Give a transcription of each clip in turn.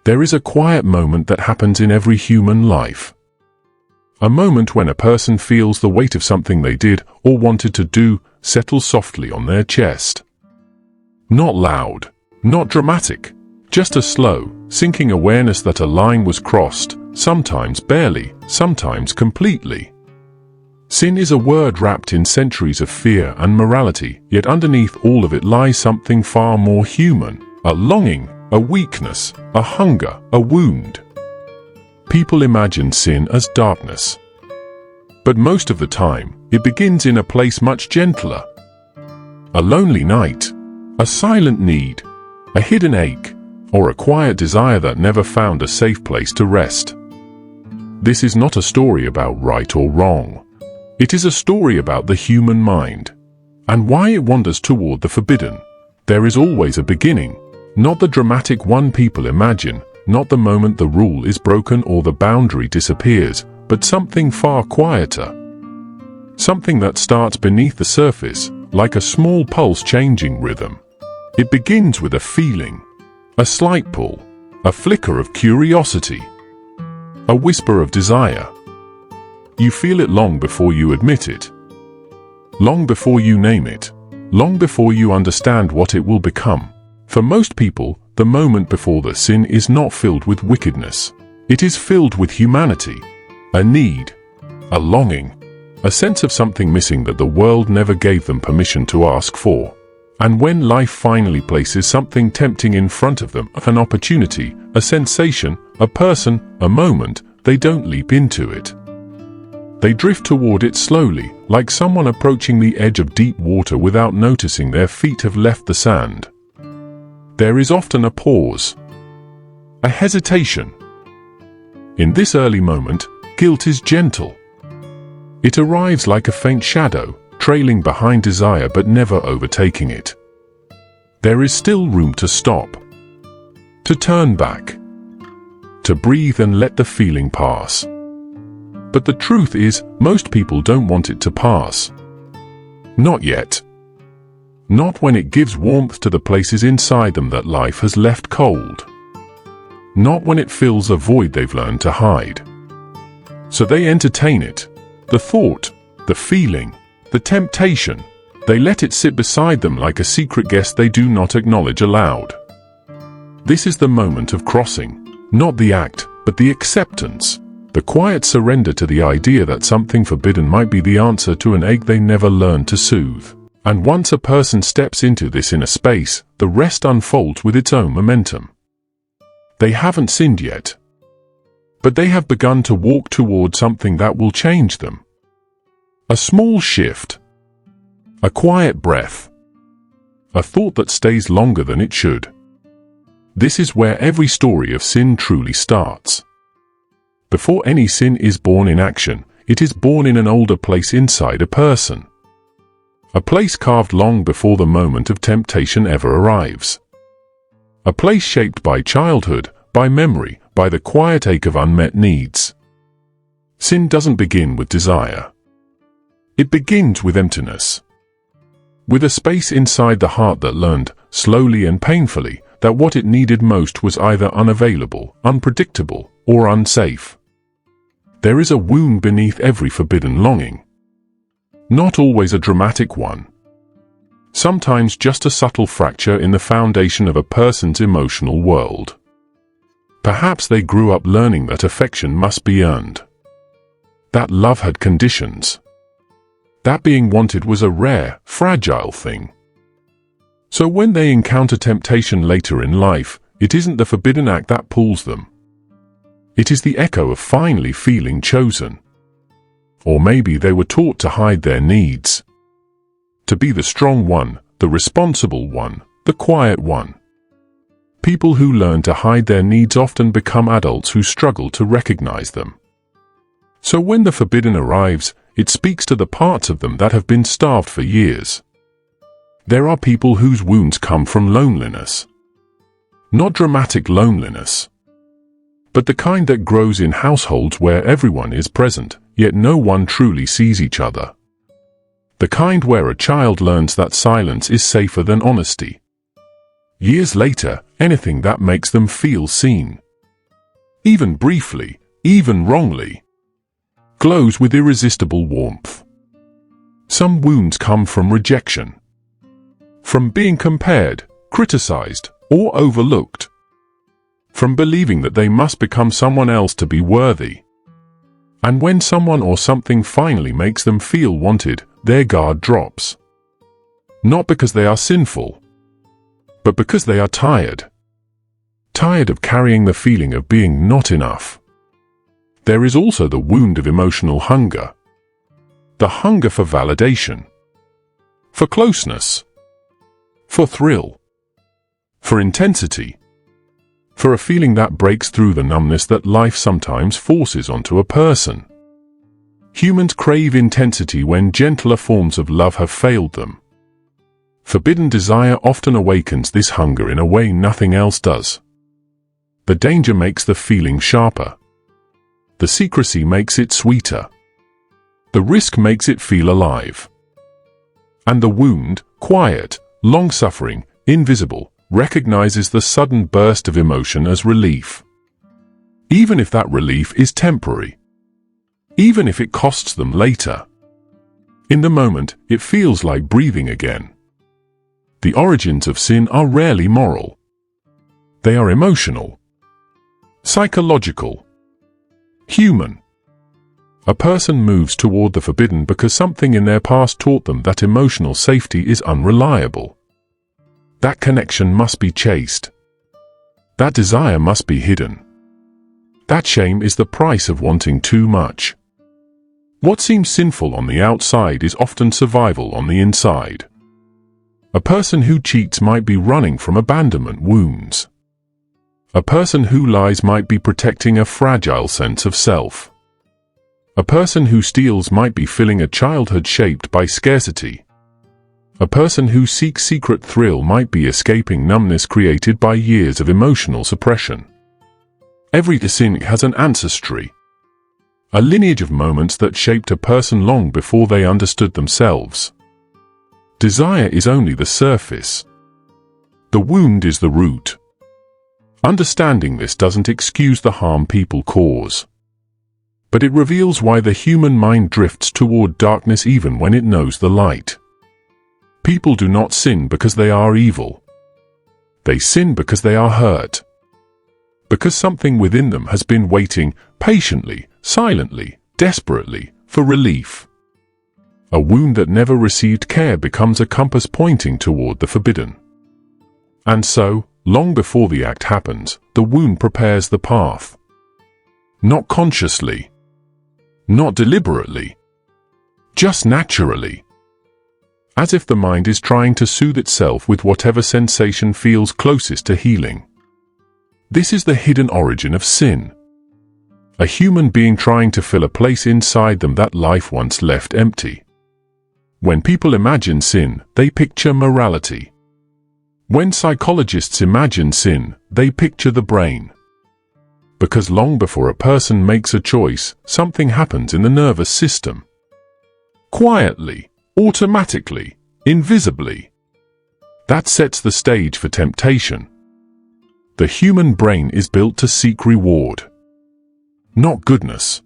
There is a quiet moment that happens in every human life. A moment when a person feels the weight of something they did or wanted to do settle softly on their chest. Not loud, not dramatic, just a slow, sinking awareness that a line was crossed, sometimes barely, sometimes completely. Sin is a word wrapped in centuries of fear and morality, yet underneath all of it lies something far more human, a longing, a weakness, a hunger, a wound. People imagine sin as darkness. But most of the time, it begins in a place much gentler. A lonely night, a silent need, a hidden ache, or a quiet desire that never found a safe place to rest. This is not a story about right or wrong. It is a story about the human mind, and why it wanders toward the forbidden. There is always a beginning, not the dramatic one people imagine, not the moment the rule is broken or the boundary disappears, but something far quieter. Something that starts beneath the surface, like a small pulse-changing rhythm. It begins with a feeling, a slight pull, a flicker of curiosity, a whisper of desire. You feel it long before you admit it, long before you name it, long before you understand what it will become. For most people, the moment before the sin is not filled with wickedness. It is filled with humanity, a need, a longing, a sense of something missing that the world never gave them permission to ask for. And when life finally places something tempting in front of them, an opportunity, a sensation, a person, a moment, they don't leap into it. They drift toward it slowly, like someone approaching the edge of deep water without noticing their feet have left the sand. There is often a pause, a hesitation. In this early moment, guilt is gentle. It arrives like a faint shadow, trailing behind desire but never overtaking it. There is still room to stop, to turn back, to breathe and let the feeling pass. But the truth is, most people don't want it to pass. Not yet. Not when it gives warmth to the places inside them that life has left cold. Not when it fills a void they've learned to hide. So they entertain it, the thought, the feeling, the temptation. They let it sit beside them like a secret guest they do not acknowledge aloud. This is the moment of crossing, not the act, but the acceptance. The quiet surrender to the idea that something forbidden might be the answer to an ache they never learned to soothe. And once a person steps into this inner space, the rest unfolds with its own momentum. They haven't sinned yet, but they have begun to walk toward something that will change them. A small shift, a quiet breath, a thought that stays longer than it should. This is where every story of sin truly starts. Before any sin is born in action, it is born in an older place inside a person. A place carved long before the moment of temptation ever arrives. A place shaped by childhood, by memory, by the quiet ache of unmet needs. Sin doesn't begin with desire. It begins with emptiness. With a space inside the heart that learned, slowly and painfully, that what it needed most was either unavailable, unpredictable, or unsafe. There is a wound beneath every forbidden longing. Not always a dramatic one. Sometimes just a subtle fracture in the foundation of a person's emotional world. Perhaps they grew up learning that affection must be earned. That love had conditions. That being wanted was a rare, fragile thing. So when they encounter temptation later in life, it isn't the forbidden act that pulls them. It is the echo of finally feeling chosen. Or maybe they were taught to hide their needs. To be the strong one, the responsible one, the quiet one. People who learn to hide their needs often become adults who struggle to recognize them. So when the forbidden arrives, it speaks to the parts of them that have been starved for years. There are people whose wounds come from loneliness. Not dramatic loneliness, but the kind that grows in households where everyone is present, yet no one truly sees each other. The kind where a child learns that silence is safer than honesty. Years later, anything that makes them feel seen, even briefly, even wrongly, glows with irresistible warmth. Some wounds come from rejection, from being compared, criticized, or overlooked, from believing that they must become someone else to be worthy. And when someone or something finally makes them feel wanted, their guard drops. Not because they are sinful, but because they are tired. Tired of carrying the feeling of being not enough. There is also the wound of emotional hunger. The hunger for validation, for closeness, for thrill, for intensity, for a feeling that breaks through the numbness that life sometimes forces onto a person. Humans crave intensity when gentler forms of love have failed them. Forbidden desire often awakens this hunger in a way nothing else does. The danger makes the feeling sharper. The secrecy makes it sweeter. The risk makes it feel alive. And the wound, quiet, long-suffering, invisible, recognizes the sudden burst of emotion as relief. Even if that relief is temporary. Even if it costs them later. In the moment, it feels like breathing again. The origins of sin are rarely moral. They are emotional, psychological, human. A person moves toward the forbidden because something in their past taught them that emotional safety is unreliable. That connection must be chased. That desire must be hidden. That shame is the price of wanting too much. What seems sinful on the outside is often survival on the inside. A person who cheats might be running from abandonment wounds. A person who lies might be protecting a fragile sense of self. A person who steals might be filling a childhood shaped by scarcity. A person who seeks secret thrill might be escaping numbness created by years of emotional suppression. Every sin has an ancestry, a lineage of moments that shaped a person long before they understood themselves. Desire is only the surface. The wound is the root. Understanding this doesn't excuse the harm people cause, but it reveals why the human mind drifts toward darkness even when it knows the light. People do not sin because they are evil. They sin because they are hurt. Because something within them has been waiting, patiently, silently, desperately, for relief. A wound that never received care becomes a compass pointing toward the forbidden. And so, long before the act happens, the wound prepares the path. Not consciously. Not deliberately. Just naturally. As if the mind is trying to soothe itself with whatever sensation feels closest to healing. This is the hidden origin of sin. A human being trying to fill a place inside them that life once left empty. When people imagine sin, they picture morality. When psychologists imagine sin, they picture the brain. Because long before a person makes a choice, something happens in the nervous system. Quietly. Automatically, invisibly. That sets the stage for temptation. The human brain is built to seek reward. Not goodness.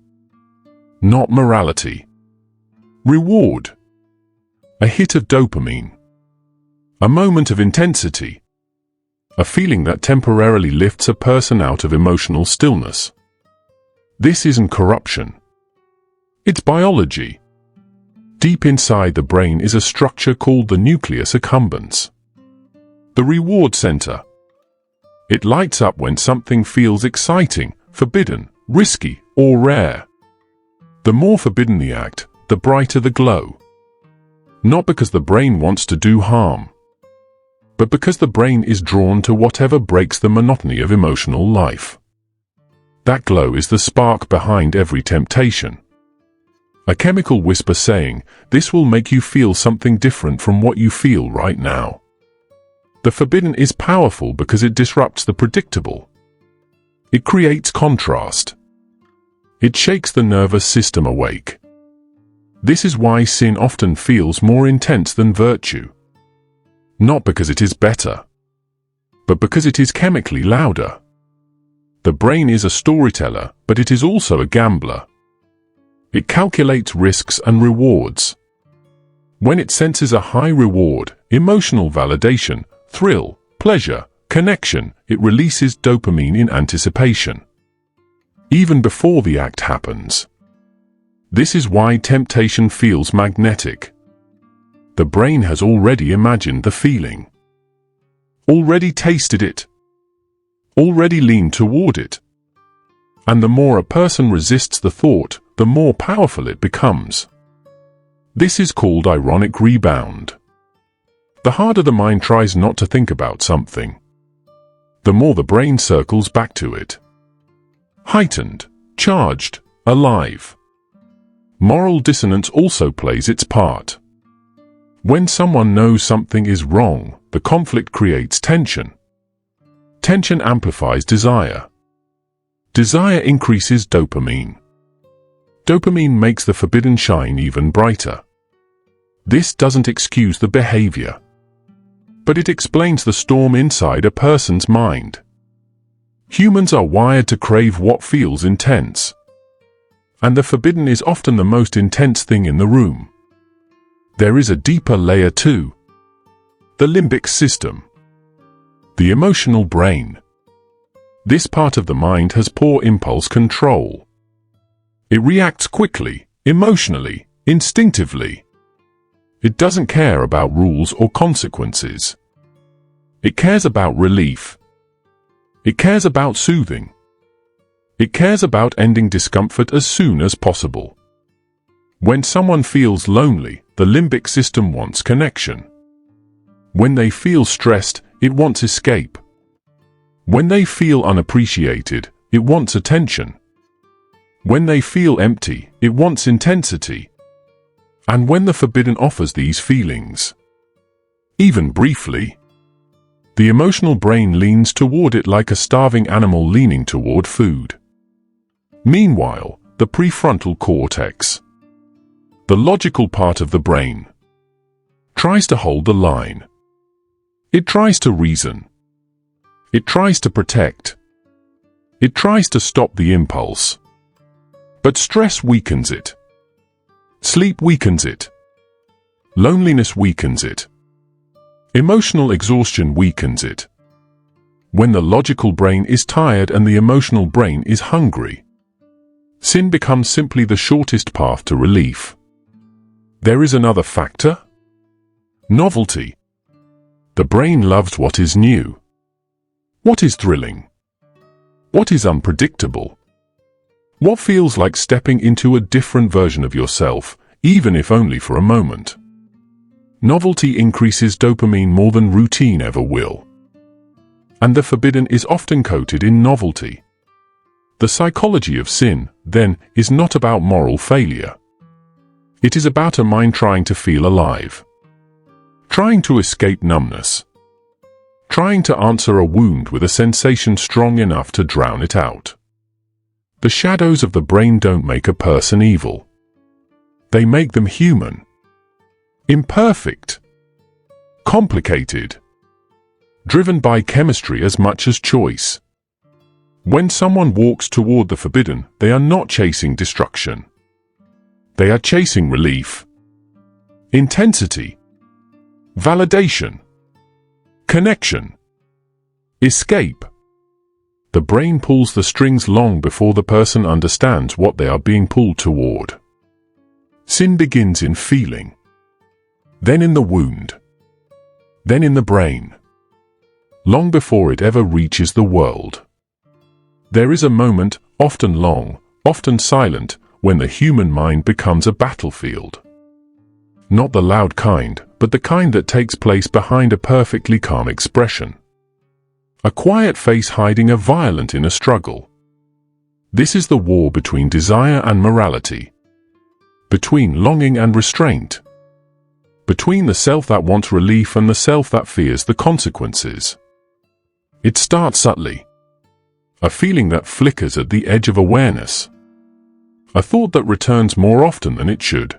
Not morality. Reward. A hit of dopamine. A moment of intensity. A feeling that temporarily lifts a person out of emotional stillness. This isn't corruption. It's biology. Deep inside the brain is a structure called the nucleus accumbens. The reward center. It lights up when something feels exciting, forbidden, risky, or rare. The more forbidden the act, the brighter the glow. Not because the brain wants to do harm, but because the brain is drawn to whatever breaks the monotony of emotional life. That glow is the spark behind every temptation. A chemical whisper saying, "This will make you feel something different from what you feel right now." The forbidden is powerful because it disrupts the predictable. It creates contrast. It shakes the nervous system awake. This is why sin often feels more intense than virtue. Not because it is better, but because it is chemically louder. The brain is a storyteller, but it is also a gambler. It calculates risks and rewards. When it senses a high reward, emotional validation, thrill, pleasure, connection, it releases dopamine in anticipation, even before the act happens. This is why temptation feels magnetic. The brain has already imagined the feeling, already tasted it, already leaned toward it. And the more a person resists the thought, the more powerful it becomes. This is called ironic rebound. The harder the mind tries not to think about something, the more the brain circles back to it. Heightened, charged, alive. Moral dissonance also plays its part. When someone knows something is wrong, the conflict creates tension. Tension amplifies desire. Desire increases dopamine. Dopamine makes the forbidden shine even brighter. This doesn't excuse the behavior, but it explains the storm inside a person's mind. Humans are wired to crave what feels intense, and the forbidden is often the most intense thing in the room. There is a deeper layer too. The limbic system. The emotional brain. This part of the mind has poor impulse control. It reacts quickly, emotionally, instinctively. It doesn't care about rules or consequences. It cares about relief. It cares about soothing. It cares about ending discomfort as soon as possible. When someone feels lonely, the limbic system wants connection. When they feel stressed, it wants escape. When they feel unappreciated, it wants attention. When they feel empty, it wants intensity. And when the forbidden offers these feelings, even briefly, the emotional brain leans toward it like a starving animal leaning toward food. Meanwhile, the prefrontal cortex, the logical part of the brain, tries to hold the line. It tries to reason. It tries to protect. It tries to stop the impulse. But stress weakens it. Sleep weakens it. Loneliness weakens it. Emotional exhaustion weakens it. When the logical brain is tired and the emotional brain is hungry, sin becomes simply the shortest path to relief. There is another factor: novelty. The brain loves what is new. What is thrilling? What is unpredictable? What feels like stepping into a different version of yourself, even if only for a moment? Novelty increases dopamine more than routine ever will. And the forbidden is often coated in novelty. The psychology of sin, then, is not about moral failure. It is about a mind trying to feel alive, trying to escape numbness, trying to answer a wound with a sensation strong enough to drown it out. The shadows of the brain don't make a person evil. They make them human, imperfect, complicated, driven by chemistry as much as choice. When someone walks toward the forbidden, they are not chasing destruction. They are chasing relief, intensity, validation, connection, escape. The brain pulls the strings long before the person understands what they are being pulled toward. Sin begins in feeling, then in the wound, then in the brain, long before it ever reaches the world. There is a moment, often long, often silent, when the human mind becomes a battlefield. Not the loud kind, but the kind that takes place behind a perfectly calm expression. A quiet face hiding a violent inner struggle. This is the war between desire and morality, between longing and restraint, between the self that wants relief and the self that fears the consequences. It starts subtly. A feeling that flickers at the edge of awareness. A thought that returns more often than it should.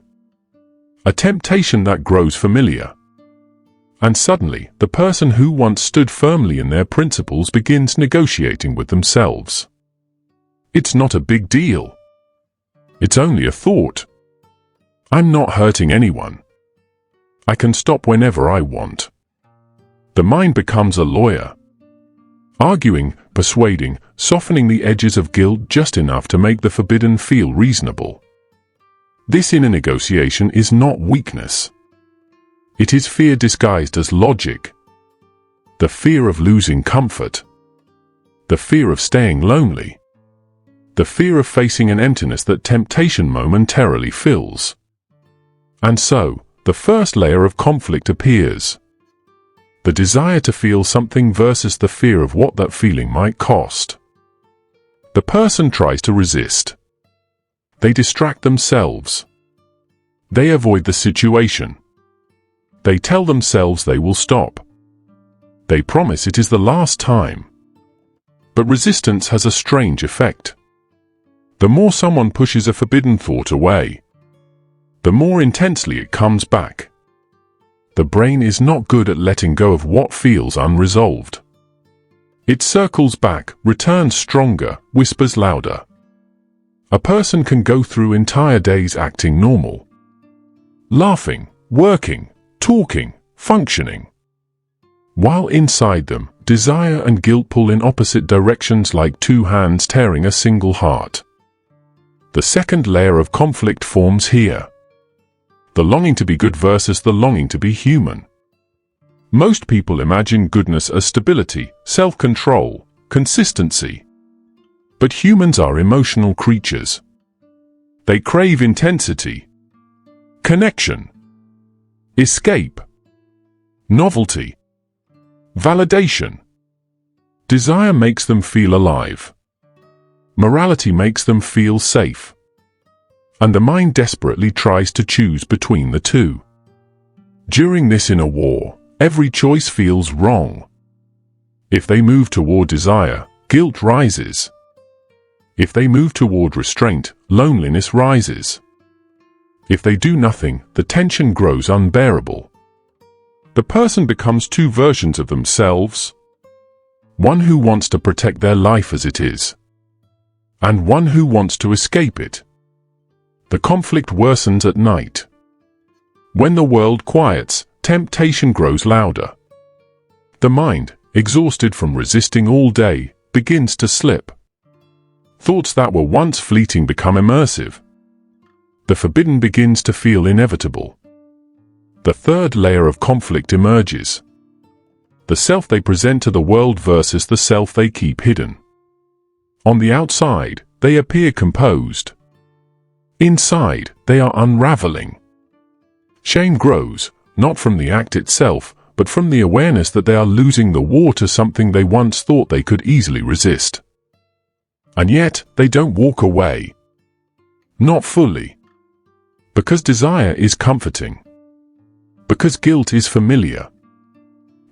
A temptation that grows familiar. And suddenly, the person who once stood firmly in their principles begins negotiating with themselves. It's not a big deal. It's only a thought. I'm not hurting anyone. I can stop whenever I want. The mind becomes a lawyer, arguing, persuading, softening the edges of guilt just enough to make the forbidden feel reasonable. This inner negotiation is not weakness. It is fear disguised as logic. The fear of losing comfort. The fear of staying lonely. The fear of facing an emptiness that temptation momentarily fills. And so, the first layer of conflict appears. The desire to feel something versus the fear of what that feeling might cost. The person tries to resist. They distract themselves. They avoid the situation. They tell themselves they will stop. They promise it is the last time. But resistance has a strange effect. The more someone pushes a forbidden thought away, the more intensely it comes back. The brain is not good at letting go of what feels unresolved. It circles back, returns stronger, whispers louder. A person can go through entire days acting normal. Laughing, working, talking, functioning. While inside them, desire and guilt pull in opposite directions like two hands tearing a single heart. The second layer of conflict forms here. The longing to be good versus the longing to be human. Most people imagine goodness as stability, self-control, consistency. But humans are emotional creatures. They crave intensity, connection, escape, novelty, validation. Desire makes them feel alive. Morality makes them feel safe. And the mind desperately tries to choose between the two. During this inner war, every choice feels wrong. If they move toward desire, guilt rises. If they move toward restraint, loneliness rises. If they do nothing, the tension grows unbearable. The person becomes two versions of themselves. One who wants to protect their life as it is, and one who wants to escape it. The conflict worsens at night. When the world quiets, temptation grows louder. The mind, exhausted from resisting all day, begins to slip. Thoughts that were once fleeting become immersive. The forbidden begins to feel inevitable. The third layer of conflict emerges. The self they present to the world versus the self they keep hidden. On the outside, they appear composed. Inside, they are unraveling. Shame grows, not from the act itself, but from the awareness that they are losing the war to something they once thought they could easily resist. And yet, they don't walk away. Not fully. Because desire is comforting. Because guilt is familiar.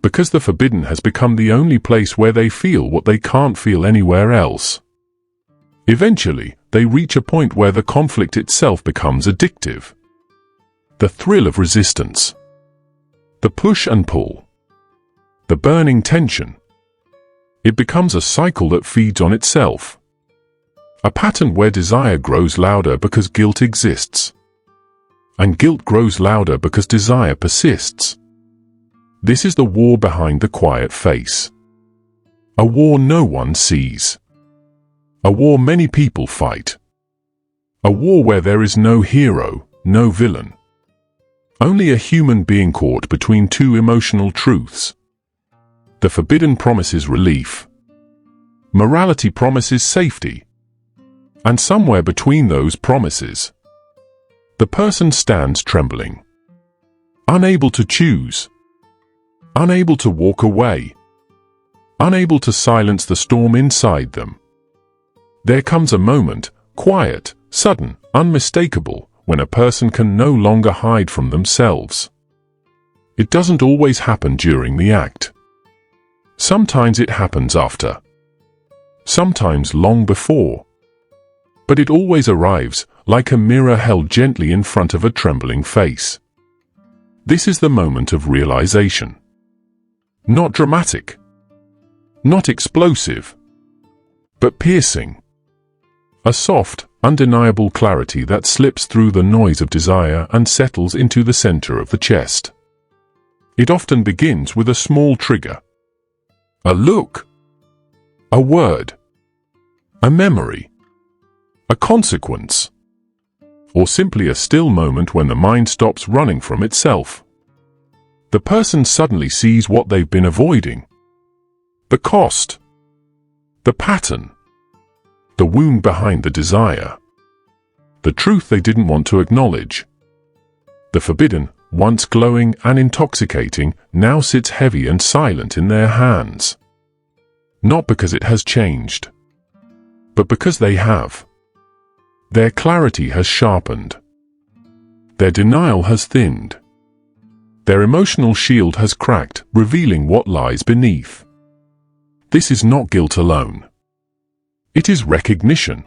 Because the forbidden has become the only place where they feel what they can't feel anywhere else. Eventually, they reach a point where the conflict itself becomes addictive. The thrill of resistance. The push and pull. The burning tension. It becomes a cycle that feeds on itself. A pattern where desire grows louder because guilt exists. And guilt grows louder because desire persists. This is the war behind the quiet face. A war no one sees. A war many people fight. A war where there is no hero, no villain. Only a human being caught between two emotional truths. The forbidden promises relief. Morality promises safety. And somewhere between those promises, the person stands trembling. Unable to choose. Unable to walk away. Unable to silence the storm inside them. There comes a moment, quiet, sudden, unmistakable, when a person can no longer hide from themselves. It doesn't always happen during the act. Sometimes it happens after. Sometimes long before. But it always arrives, like a mirror held gently in front of a trembling face. This is the moment of realization. Not dramatic. Not explosive. But piercing. A soft, undeniable clarity that slips through the noise of desire and settles into the center of the chest. It often begins with a small trigger. A look. A word. A memory. A consequence. Or simply a still moment when the mind stops running from itself. The person suddenly sees what they've been avoiding. The cost. The pattern. The wound behind the desire. The truth they didn't want to acknowledge. The forbidden, once glowing and intoxicating, now sits heavy and silent in their hands. Not because it has changed, but because they have. Their clarity has sharpened. Their denial has thinned. Their emotional shield has cracked, revealing what lies beneath. This is not guilt alone. It is recognition.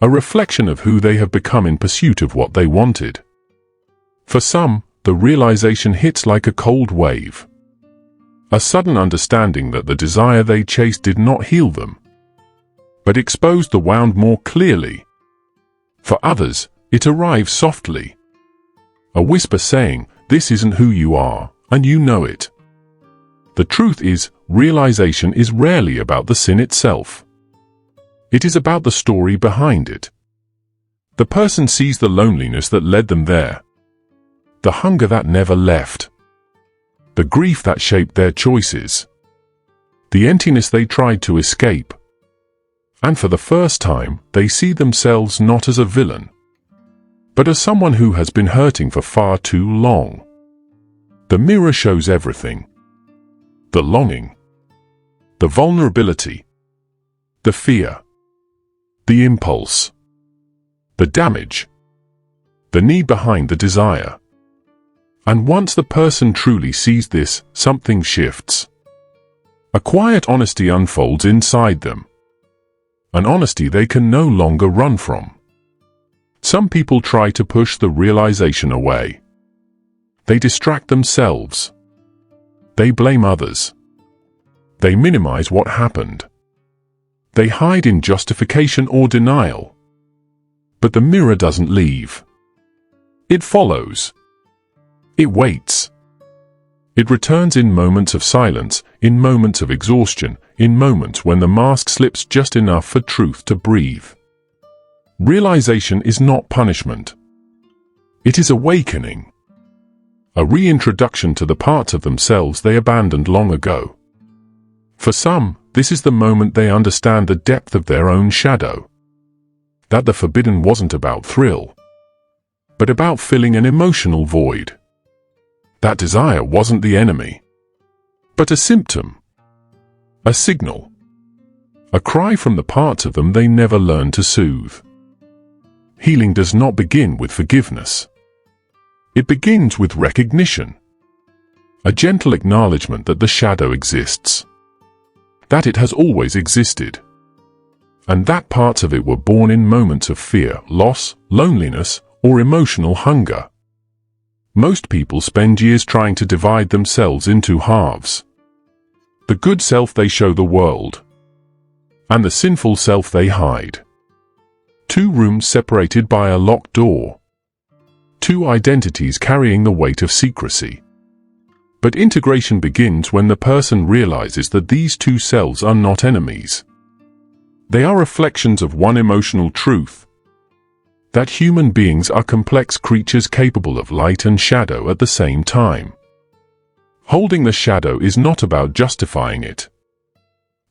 A reflection of who they have become in pursuit of what they wanted. For some, the realization hits like a cold wave. A sudden understanding that the desire they chased did not heal them, but exposed the wound more clearly. For others, it arrives softly. A whisper saying, "This isn't who you are, and you know it." The truth is, realization is rarely about the sin itself. It is about the story behind it. The person sees the loneliness that led them there, the hunger that never left, the grief that shaped their choices, the emptiness they tried to escape. And for the first time, they see themselves not as a villain, but as someone who has been hurting for far too long. The mirror shows everything. The longing, the vulnerability, the fear, the impulse, the damage, the need behind the desire. And once the person truly sees this, something shifts. A quiet honesty unfolds inside them. An honesty they can no longer run from. Some people try to push the realization away. They distract themselves. They blame others. They minimize what happened. They hide in justification or denial. But the mirror doesn't leave. It follows. It waits. It returns in moments of silence, in moments of exhaustion, in moments when the mask slips just enough for truth to breathe. Realization is not punishment. It is awakening. A reintroduction to the parts of themselves they abandoned long ago. For some, this is the moment they understand the depth of their own shadow. That the forbidden wasn't about thrill, but about filling an emotional void. That desire wasn't the enemy, but a symptom, a signal, a cry from the parts of them they never learned to soothe. Healing does not begin with forgiveness. It begins with recognition, a gentle acknowledgement that the shadow exists, that it has always existed, and that parts of it were born in moments of fear, loss, loneliness, or emotional hunger. Most people spend years trying to divide themselves into halves. The good self they show the world, and the sinful self they hide. Two rooms separated by a locked door. Two identities carrying the weight of secrecy. But integration begins when the person realizes that these two selves are not enemies. They are reflections of one emotional truth: that human beings are complex creatures capable of light and shadow at the same time. Holding the shadow is not about justifying it.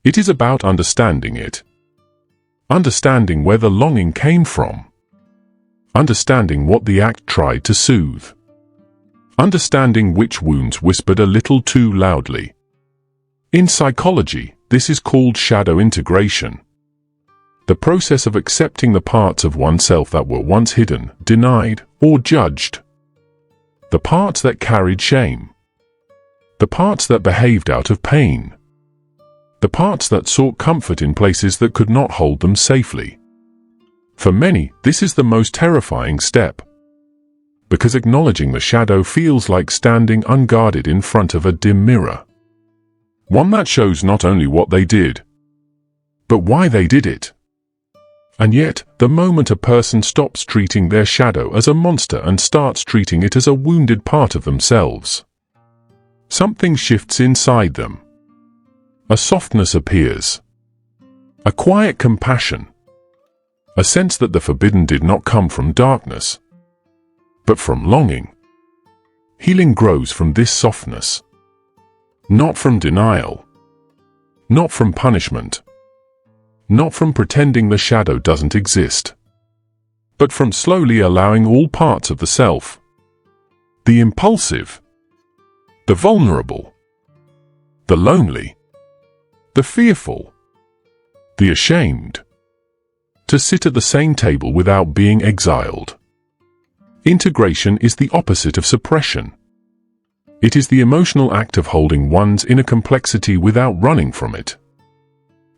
It is about understanding it. Understanding where the longing came from. Understanding what the act tried to soothe. Understanding which wounds whispered a little too loudly. In psychology, this is called shadow integration. The process of accepting the parts of oneself that were once hidden, denied, or judged. The parts that carried shame. The parts that behaved out of pain. The parts that sought comfort in places that could not hold them safely. For many, this is the most terrifying step, because acknowledging the shadow feels like standing unguarded in front of a dim mirror. One that shows not only what they did, but why they did it. And yet, the moment a person stops treating their shadow as a monster and starts treating it as a wounded part of themselves, something shifts inside them. A softness appears, a quiet compassion, a sense that the forbidden did not come from darkness, but from longing. Healing grows from this softness, not from denial, not from punishment, not from pretending the shadow doesn't exist, but from slowly allowing all parts of the self, the impulsive, the vulnerable, the lonely, the fearful, the ashamed, to sit at the same table without being exiled. Integration is the opposite of suppression. It is the emotional act of holding one's inner complexity without running from it.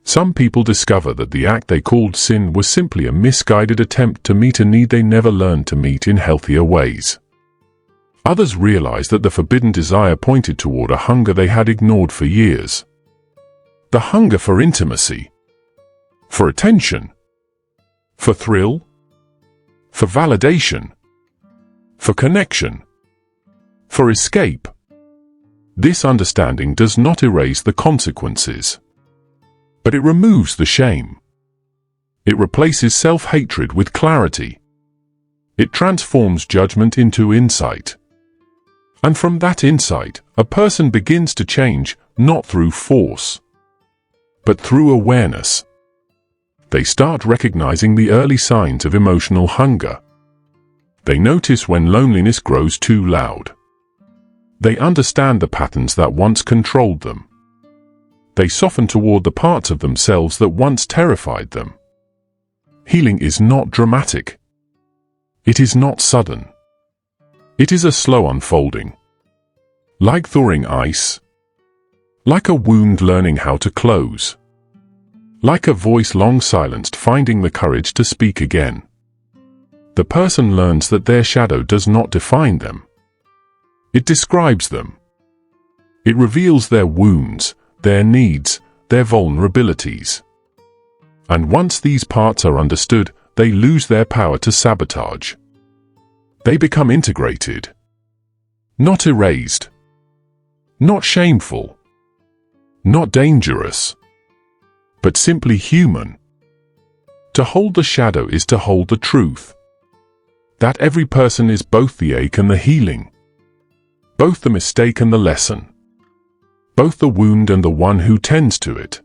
Some people discover that the act they called sin was simply a misguided attempt to meet a need they never learned to meet in healthier ways. Others realize that the forbidden desire pointed toward a hunger they had ignored for years. The hunger for intimacy, for attention, for thrill, for validation, for connection, for escape. This understanding does not erase the consequences, but it removes the shame. It replaces self-hatred with clarity. It transforms judgment into insight. And from that insight, a person begins to change, not through force, but through awareness. They start recognizing the early signs of emotional hunger. They notice when loneliness grows too loud. They understand the patterns that once controlled them. They soften toward the parts of themselves that once terrified them. Healing is not dramatic. It is not sudden. It is a slow unfolding. Like thawing ice. Like a wound learning how to close. Like a voice long silenced finding the courage to speak again. The person learns that their shadow does not define them. It describes them. It reveals their wounds, their needs, their vulnerabilities. And once these parts are understood, they lose their power to sabotage. They become integrated. Not erased. Not shameful. Not dangerous. But simply human. To hold the shadow is to hold the truth. That every person is both the ache and the healing. Both the mistake and the lesson. Both the wound and the one who tends to it.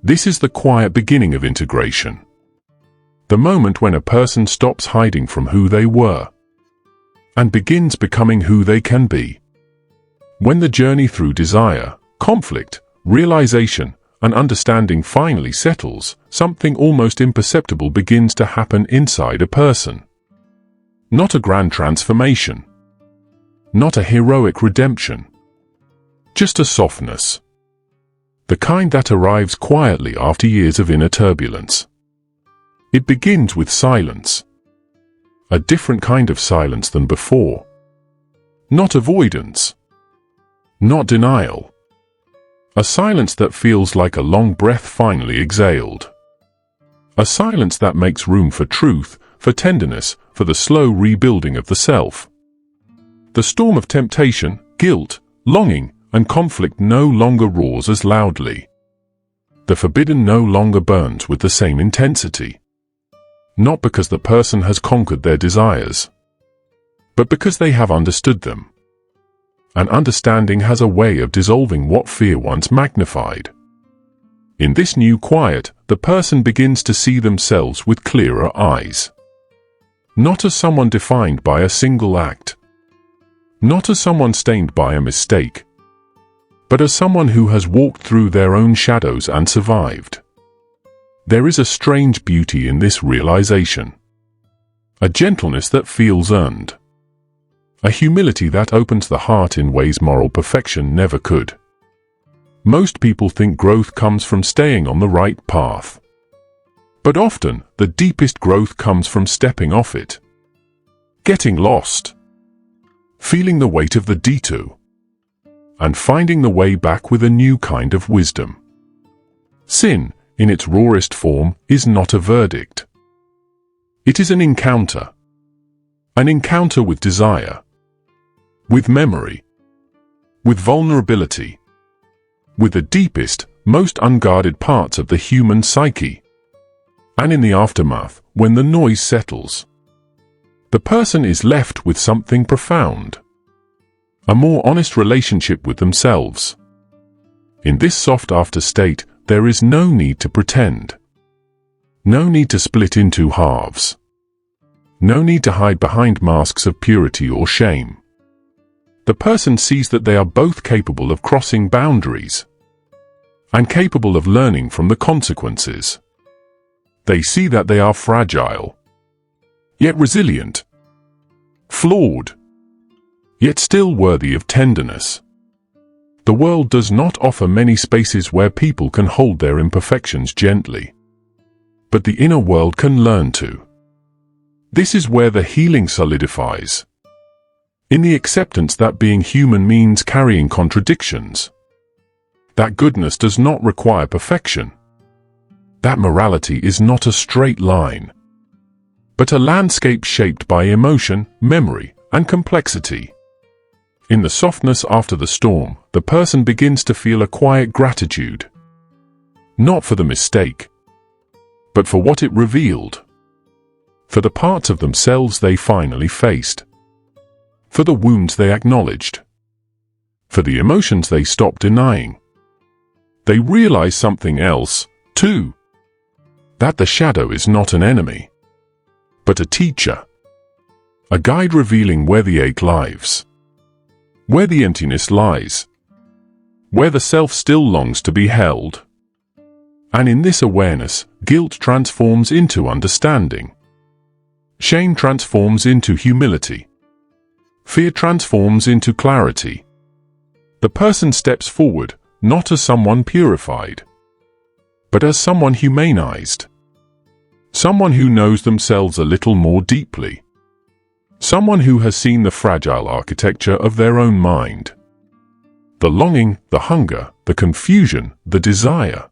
This is the quiet beginning of integration. The moment when a person stops hiding from who they were and begins becoming who they can be. When the journey through desire, conflict, realization, and understanding finally settles, something almost imperceptible begins to happen inside a person. Not a grand transformation. Not a heroic redemption. Just a softness. The kind that arrives quietly after years of inner turbulence. It begins with silence. A different kind of silence than before. Not avoidance. Not denial. A silence that feels like a long breath finally exhaled. A silence that makes room for truth, for tenderness, for the slow rebuilding of the self. The storm of temptation, guilt, longing, and conflict no longer roars as loudly. The forbidden no longer burns with the same intensity. Not because the person has conquered their desires, but because they have understood them. And understanding has a way of dissolving what fear once magnified. In this new quiet, the person begins to see themselves with clearer eyes. Not as someone defined by a single act. Not as someone stained by a mistake. But as someone who has walked through their own shadows and survived. There is a strange beauty in this realization. A gentleness that feels earned. A humility that opens the heart in ways moral perfection never could. Most people think growth comes from staying on the right path. But often, the deepest growth comes from stepping off it. Getting lost. Feeling the weight of the detour. And finding the way back with a new kind of wisdom. Sin, in its rawest form, is not a verdict. It is an encounter. An encounter with desire, with memory, with vulnerability, with the deepest, most unguarded parts of the human psyche. And in the aftermath, when the noise settles, the person is left with something profound, a more honest relationship with themselves. In this soft after state, there is no need to pretend, no need to split into halves, no need to hide behind masks of purity or shame. The person sees that they are both capable of crossing boundaries and capable of learning from the consequences. They see that they are fragile, yet resilient, flawed, yet still worthy of tenderness. The world does not offer many spaces where people can hold their imperfections gently, but the inner world can learn to. This is where the healing solidifies, in the acceptance that being human means carrying contradictions, that goodness does not require perfection, that morality is not a straight line, but a landscape shaped by emotion, memory, and complexity. In the softness after the storm, the person begins to feel a quiet gratitude, not for the mistake, but for what it revealed, for the parts of themselves they finally faced, for the wounds they acknowledged, for the emotions they stopped denying. They realize something else, too, that the shadow is not an enemy, but a teacher, a guide revealing where the ache lies, where the emptiness lies, where the self still longs to be held. And in this awareness, guilt transforms into understanding, shame transforms into humility, fear transforms into clarity. The person steps forward, not as someone purified, but as someone humanized, someone who knows themselves a little more deeply, someone who has seen the fragile architecture of their own mind, the longing, the hunger, the confusion, the desire,